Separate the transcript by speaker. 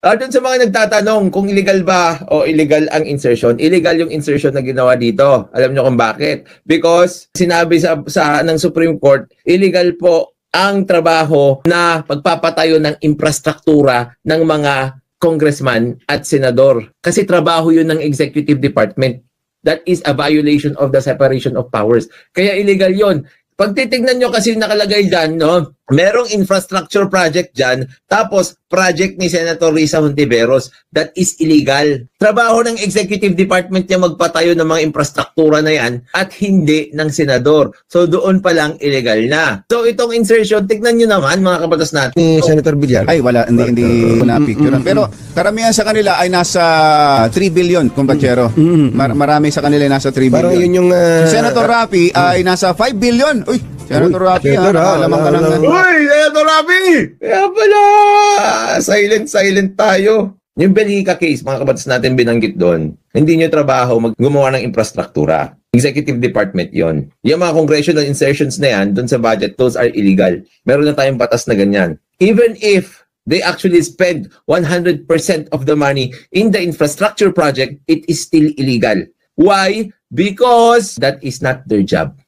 Speaker 1: Doon sa mga nagtatanong kung illegal ba o illegal ang insertion, illegal yung insertion na ginawa dito. Alam nyo kung bakit? Because sinabi ng Supreme Court, illegal po ang trabaho na pagpapatayo ng infrastruktura ng mga congressman at senador. Kasi trabaho yun ng executive department. That is a violation of the separation of powers. Kaya illegal yun. Pag titignan nyo kasi nakalagay dyan, no, merong infrastructure project dyan, tapos project ni Senator Risa Hontiveros. That is illegal. Trabaho ng executive department niya magpatayo ng mga infrastruktura na yan at hindi ng senador. So doon pa lang illegal na. So itong insertion, tignan nyo naman mga kabatas natin.
Speaker 2: Ni Senator Villar.
Speaker 3: Ay wala, hindi ko na-picture. Pero karamihan sa kanila ay nasa 3 billion, kumpachero. Marami sa kanila ay nasa 3 billion.
Speaker 2: Parang yun yung...
Speaker 3: Si Senator Raffy ay nasa 5 billion. Uy, Senator Raffy, alamang ka lang.
Speaker 1: Uy, Senator Raffy! Kaya pala, silent tayo. Yung Belica case, mga kabatas natin binanggit doon, hindi nyo trabaho gumawa ng infrastruktura. Executive department yon. Yung mga congressional insertions na yan, doon sa budget, those are illegal. Meron na tayong batas na ganyan. Even if they actually spend 100% of the money in the infrastructure project, it is still illegal. Why? Because that is not their job.